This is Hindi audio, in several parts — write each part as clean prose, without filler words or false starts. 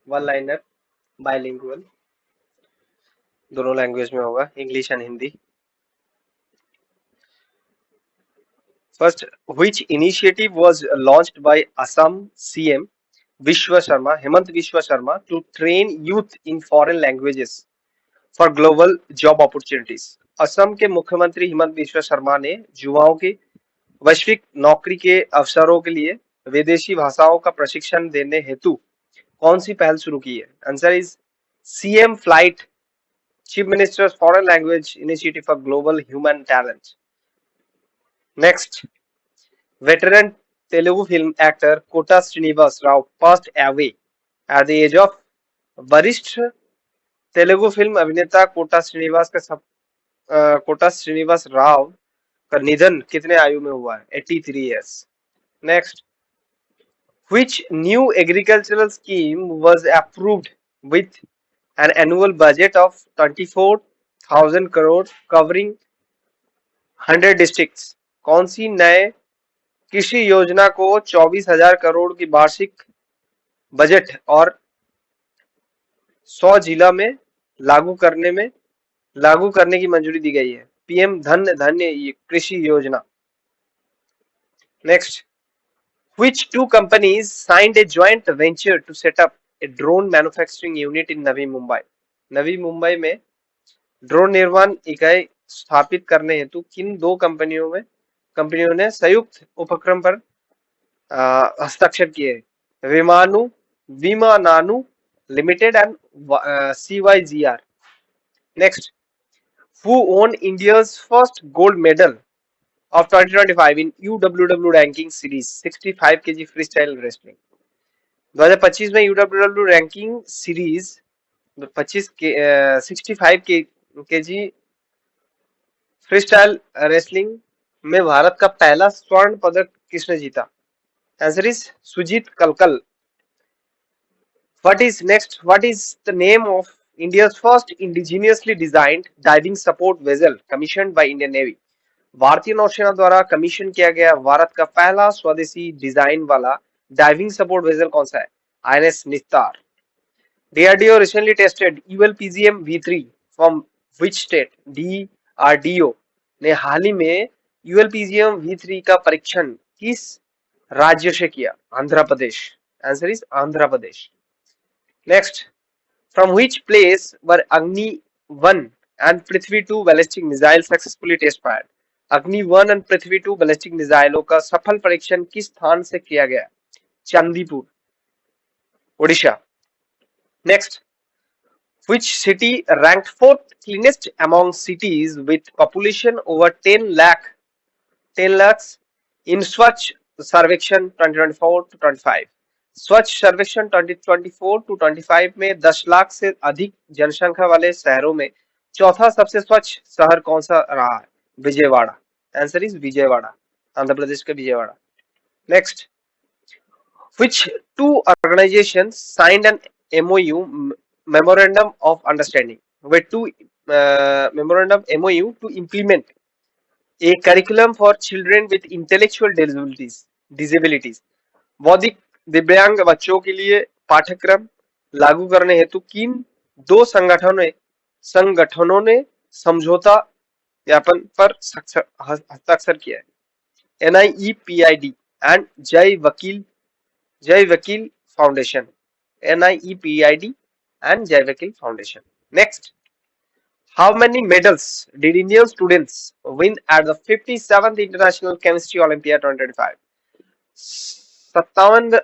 वन लाइनर, बाइलिंगुअल, दोनों लैंग्वेज में होगा, English and Hindi. First, which initiative was launched by Assam CM Biswa Sarma, Himanta Biswa Sarma, to train youth in foreign languages for global job opportunities. Assam के मुख्यमंत्री हेमंत विश्व शर्मा ने युवाओं की वैश्विक नौकरी के अवसरों के लिए विदेशी भाषाओं का प्रशिक्षण देने हेतु कौन सी पहल शुरू की है? Answer is CM flight, chief ministers foreign language initiative for global human talent. Next, veteran Telugu film actor Kota Srinivas Rao passed away at the age of। वरिष्ठ तेलुगु फिल्म अभिनेता कोटा श्रीनिवास राव का निधन कितने आयु में हुआ है? 83 years. Next, which new agricultural scheme was approved with an annual budget of 24,000 crore covering 100 districts? कौन सी नए कृषि योजना को 24,000 करोड़ की वार्षिक बजट और 100 जिला में लागू करने की मंजूरी दी गई है? पीएम धन्य कृषि योजना। Next, which two companies signed a joint venture to set up a drone manufacturing unit in Navi Mumbai? Navi Mumbai में ड्रोन निर्माण इकाई स्थापित करने हेतु किन दो कंपनियों ने संयुक्त उपक्रम पर हस्ताक्षर किए? विमानानु limited and CYGR। Next, who won India's first gold medal of 2025 in UWW ranking series 65 kg freestyle wrestling? 2025 में UWW ranking series 65 KG freestyle wrestling में भारत का पहला स्वर्ण पदक किसने जीता? आंसर इज सुजीत कलकल। What is the name of India's first indigenously designed diving support vessel commissioned by Indian Navy? भारतीय नौसेना द्वारा कमीशन किया गया भारत का पहला स्वदेशी डिजाइन वाला डाइविंग सपोर्ट वेसल कौन सा है? INS निस्तार। DRDO recently tested ULPGM V3 from which state? DRDO ने हाल ही में ULPGM V3 का परीक्षण किस राज्य से किया? Andhra Pradesh. Answer is Andhra Pradesh. Next, from which place were Agni 1 and Prithvi 2 ballistic missiles successfully test fired? अग्नि 1 और पृथ्वी 2 बैलिस्टिक मिसाइलों का सफल परीक्षण किस स्थान से किया गया? Chandipur, Odisha. Next, which city ranked fourth cleanest among cities with population over 10 lakhs in Swachh सर्वेक्षण 2024 to 25? स्वच्छ सर्वेक्षण 2024 to 25 में 10 लाख से अधिक जनसंख्या वाले शहरों में चौथा सबसे स्वच्छ शहर कौन सा रहा है? विजयवाड़ा। आंसर इज विजयवाड़ा, आंध्र प्रदेश का Vijayawada. Next, which two organizations signed an MOU, memorandum of understanding with two memorandum MOU to implement a curriculum for children with intellectual disabilities? बौद्धिक दिव्यांग बच्चों के लिए पाठ्यक्रम लागू करने हेतु किन दो संगठनों ने समझौता ज्ञापन पर हस्ताक्षर किया है? NIEPID एंड जय वकील foundation. NIEPID and Jai Vakil Foundation. Next, how many medals did Indian students win at the 57th International Chemistry Olympiad 2025? 57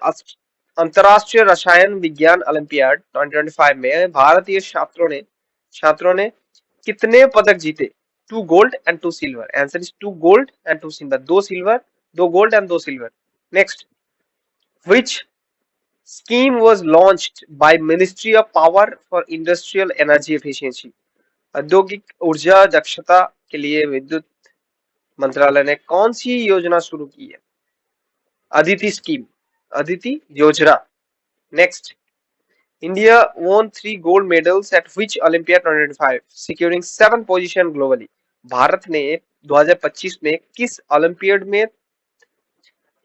अंतरराष्ट्रीय रसायन विज्ञान ओलंपियाड 2025 में भारतीय छात्रों ने कितने पदक जीते? 2 gold and 2 silver. Answer is 2 gold and 2 silver. 2 silver, 2 gold and 2 silver. Next, which scheme was launched by Ministry of Power for Industrial Energy Efficiency? औद्योगिक ऊर्जा दक्षता के लिए विद्युत मंत्रालय ने कौन सी योजना शुरू की है? अदिति स्कीम, अदिति योजना। Next, India won 3 gold medals at which Olympiad 2025, securing 7 position globally? Bharat ने 2025 में किस ओलंपियाड में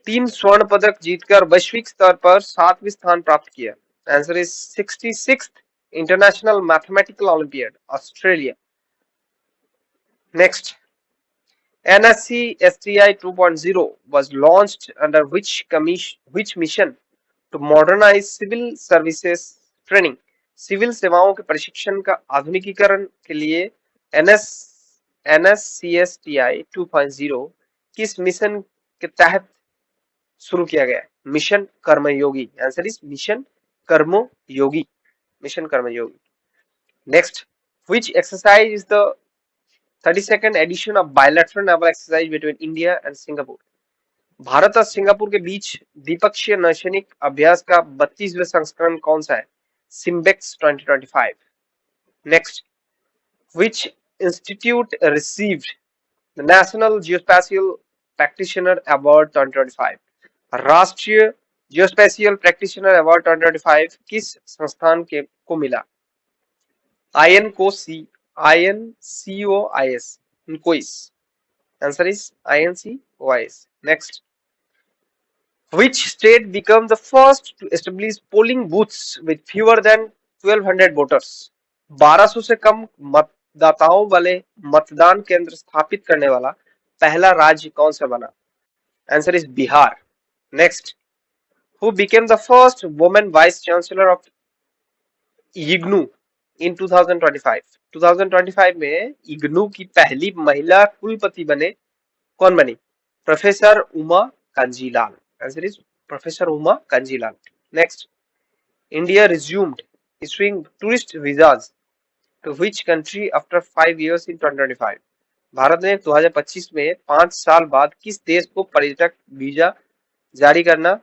3 स्वर्ण पदक जीतकर वैश्विक स्तर पर 7वें स्थान प्राप्त किया? Answer is 66th International Mathematical Olympiad, Australia. Next, NSC STI 2.0 was launched under which mission to modernize civil services training. Civil सेवाओं के प्रशिक्षण का आधुनिकीकरण के लिए एनएस NSCSTI 2.0 किस मिशन के तहत शुरू किया गया है? Mission Karmayogi. Answer is mission Karmayogi. Mission Karmayogi. Next, which exercise is the 32nd edition of bilateral naval exercise between India and Singapore? Bharat और सिंगापुर के बीच द्विपक्षीय नौसैनिक अभ्यास का 32वां संस्करण कौन सा है? SIMBEX 2025. Next, which institute received the National Geospatial Practitioner Award 2025? राष्ट्रीय जियोस्पेशियल प्रैक्टिशनर अवार्ड 2025 किस संस्थान के को मिला? INCOIS. Answer is INCOIS. Next, which state became the first to establish polling booths with fewer than 1200 voters? 1200 से कम मतदाताओं वाले मतदान केंद्र स्थापित करने वाला पहला राज्य कौन सा बना? Answer is Bihar. Next, who became the first woman vice chancellor of IGNOU in 2025? 2025 में इग्नू की पहली महिला कुलपति बने कौन बनी? Professor Uma Kanjilal. Answer is professor Uma Kanjilal. Next, India resumed issuing tourist visas to which country after 5 years in 2025? Bharat ने 2025 में 5 साल बाद किस देश को पर्यटक वीजा जारी करना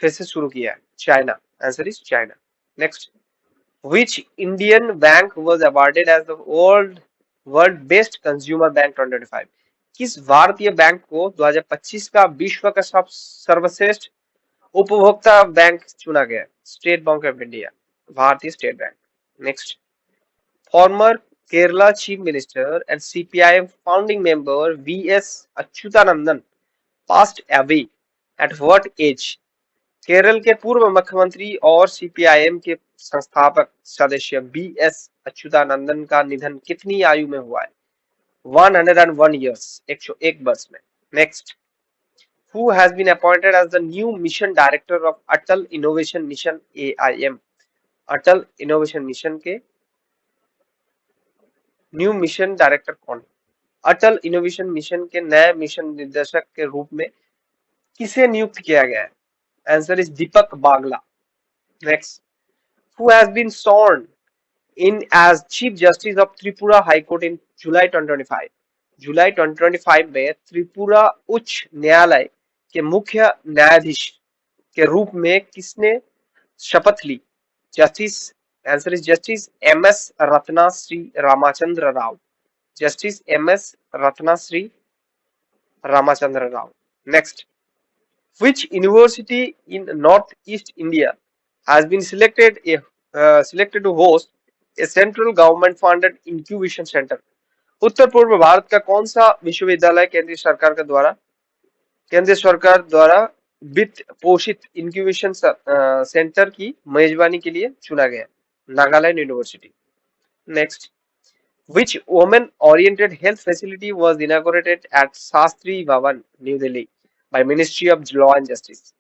फिर से शुरू किया है? China. Answer is China. Next, which Indian bank was awarded as the world best consumer bank 2025? किस भारतीय बैंक को 2025 का विश्व का सर्वश्रेष्ठ उपभोक्ता बैंक चुना गया? State Bank of India. भारतीय state bank. Next, former Kerala chief minister and CPIM founding member VS Achuthanandan passed away at what age? Kerala के पूर्व मुख्यमंत्री और CPIM के संस्थापक सदस्य BS अच्युतानंदन का निधन कितनी आयु में हुआ है? 101 years, 101 वर्ष में. Next, who has been appointed as the new mission director of Atal Innovation Mission AIM? Atal innovation mission के न्यू मिशन डायरेक्टर कौन? अटल इनोवेशन मिशन के नए मिशन निर्देशक के रूप में किसे नियुक्त किया गया है? Answer is Deepak Bagla. Next, who has been sworn in as Chief Justice of Tripura High Court in July 2025? जुलाई 2025 में त्रिपुरा उच्च न्यायालय के मुख्य न्यायाधीश के रूप में किसने शपथ ली? Justice. Answer is justice MS Ratnashri Ramachandra Rao. Justice MS Ratnashri Ramachandra Rao. Next, which university in northeast India has been selected to host a central government funded incubation center? उत्तर पूर्व भारत का कौन सा विश्वविद्यालय केंद्रीय सरकार द्वारा वित्त पोषित इंक्यूबेशन सेंटर की मेजबानी के लिए चुना गया? Nagaland university. Next, which women oriented health facility was inaugurated at Shastri Bhavan new Delhi by Ministry of Law and Justice?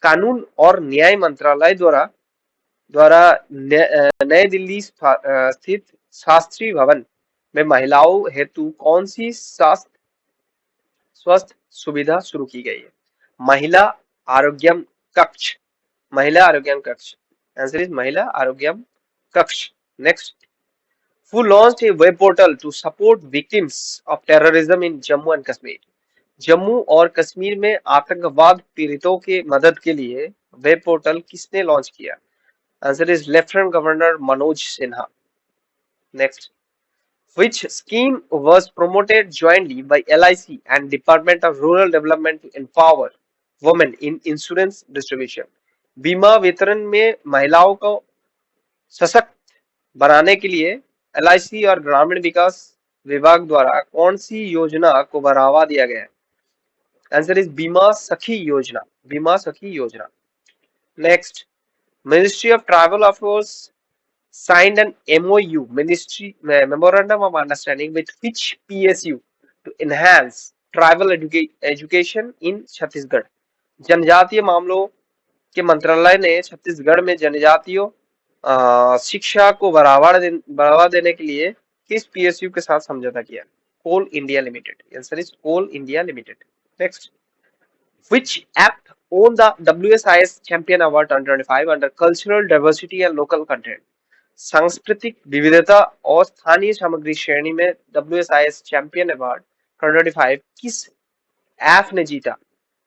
कानून और न्याय मंत्रालय द्वारा नई दिल्ली स्थित शास्त्री भवन में महिलाओं हेतु कौन सी स्वास्थ्य सुविधा शुरू की गई है? महिला आरोग्यम कक्ष. महिला आरोग्यम कक्ष. आंसर इज महिला आरोग्यम कक्ष. Next, who launched a web portal to support victims of terrorism in Jammu and Kashmir? Jammu और कश्मीर में आतंकवाद पीड़ितों के मदद के लिए वेब पोर्टल किसने लॉन्च किया? Answer is lieutenant governor Manoj Sinha. Next, which scheme was promoted jointly by LIC and Department of Rural Development to empower women in insurance distribution? बीमा वितरण में महिलाओं को सशक्त बनाने के लिए LIC और ग्रामीण विकास विभाग द्वारा कौन सी योजना को बढ़ावा दिया गया है? आंसर इज बीमा सखी योजना. बीमा सखी योजना. Next, Ministry of Tribal Affairs signed an MOU, Ministry Memorandum of Understanding, with which PSU to enhance tribal education in Chhattisgarh. जनजातीय मामलों के मंत्रालय ने छत्तीसगढ़ में जनजातीय शिक्षा को बढ़ावा देने के लिए किस पीएसयू के साथ समझौता किया? Coal India limited. Answer is Coal India limited. Next, which app won the WSIS Champion Award 2025 under Cultural Diversity and Local Content? सांस्कृतिक विविधता और स्थानीय सामग्री श्रेणी में WSIS चैंपियन अवार्ड 2025 किस ऐप ने जीता?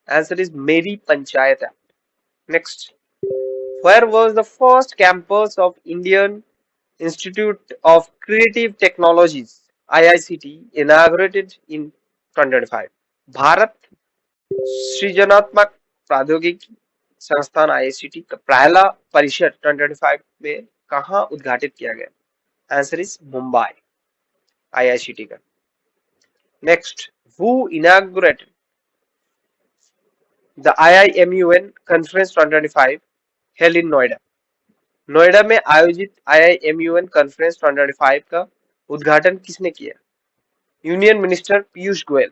आंसर इज मेरी panchayat app. Next, where was the first campus of Indian Institute of Creative Technologies IICT inaugurated in 2025? Bharat सृजनात्मक प्रौद्योगिकी संस्थान आईआईसीटी का पहला परिसर 2025 में कहां उद्घाटित किया गया? आंसर इज मुंबई आईआईसीटी का. Next, who inaugurated the IIMUN conference 2025 held in Noida? Noida में आयोजित IIMUN कॉन्फ्रेंस 2025 का उद्घाटन किसने किया? यूनियन मिनिस्टर पीयूष गोयल,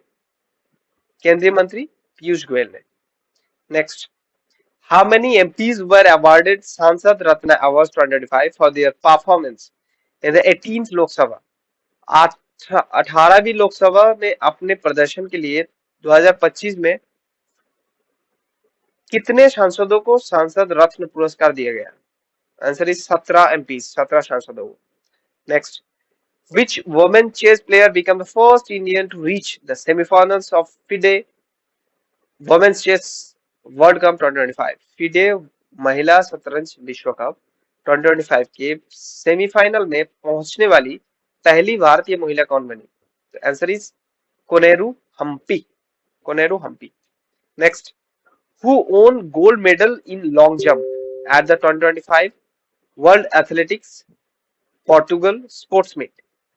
केंद्रीय मंत्री पीयूष गोयल ने. Next, how many MPs were awarded Sansad Ratna Awards 2025 for their performance in the 18th Lok Sabha? 18वीं लोकसभा में अपने प्रदर्शन के लिए 2025 में कितने सांसदों को सांसद रत्न पुरस्कार दिया गया? आंसर इज 17 MPs, 17 सांसदों को. Next, which women chess player became the first Indian to reach the semi-finals of FIDE Women's Chess world cup 2025? FIDE महिला शतरंज विश्व कप 2025 के सेमीफाइनल में पहुंचने वाली पहली भारतीय महिला कौन बनी? तो answer is Koneru Humpy. Koneru Humpy. Next, who won gold medal in long jump at the 2025 world athletics Portugal sports meet?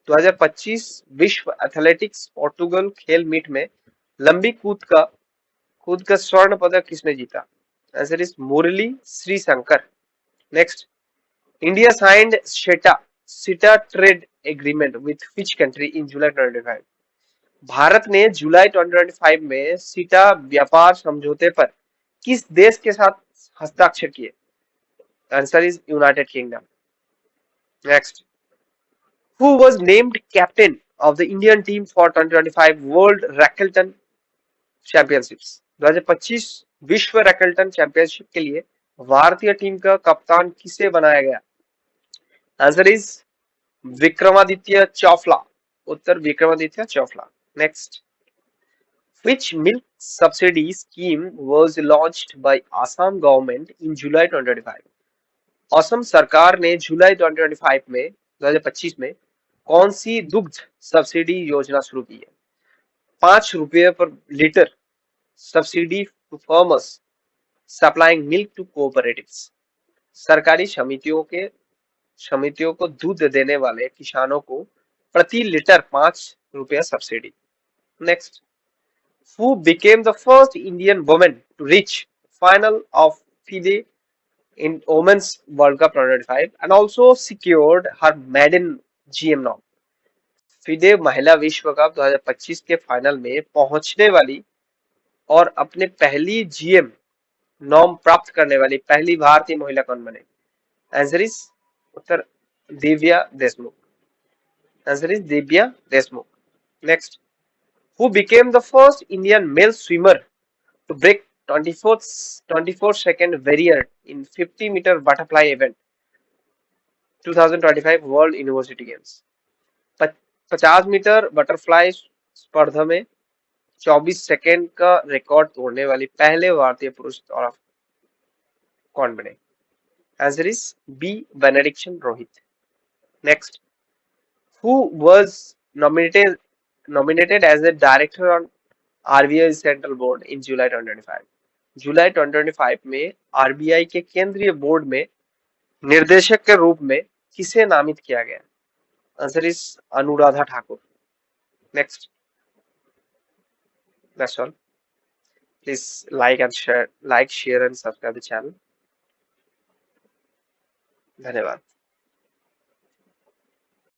2025 विश्व एथलेटिक्स पोर्टुगल खेल मीट में लंबी कूद का स्वर्ण पदक किसने जीता? Answer is Murali Sreeshankar. Next, India signed CETA trade agreement with which country in July 2025? Bharat ने जुलाई 2025 में सीटा व्यापार समझौते पर किस देश के साथ हस्ताक्षर किए? Answer is United Kingdom. Next, who was named captain of the Indian team for 2025 world racketlon championships? 2025 विश्व रैकेलटन चैंपियनशिप के लिए भारतीय टीम का कप्तान किसे बनाया गया? Answer is Vikramaditya Chaufla. उत्तर Vikramaditya Chaufla. Next, which milk subsidy scheme was launched by Assam government in July 2025? Assam सरकार ने जुलाई 2025 में कौन सी दुग्ध सब्सिडी योजना शुरू की है? 5 रुपये पर litre subsidy to farmers supplying milk to cooperatives. सरकारी समितियों को दूध देने वाले किसानों को प्रति लीटर 5 रुपया subsidy. Next, who became the first Indian women to reach final of FIDE in Women's World Cup 2025 and also secured her maiden GM norm? FIDE महिला विश्व कप 2025 के फाइनल में पहुंचने वाली और अपने पहली GM नॉर्म प्राप्त करने वाली पहली भारतीय महिला कौन बने? आंसर इज उत्तर Divya Deshmukh. Answer is Divya Deshmukh. Next, who became the first Indian male swimmer to break 24 second barrier in 50 meter butterfly event 2025 world university games? 50 meter butterfly स्पर्धा में 24 सेकेंड का रिकॉर्ड तोड़ने वाली पहले भारतीय पुरुष और कौन बने? Answer is B Benediction Rohit. Next, who was nominated as a director on RBI central board in July 2025? जुलाई 2025 में आरबीआई के केंद्रीय बोर्ड में निर्देशक के रूप में किसे नामित किया गया? Answer is Anuradha Thakur. Next, that's all. Please like, share and subscribe the channel. धन्यवाद।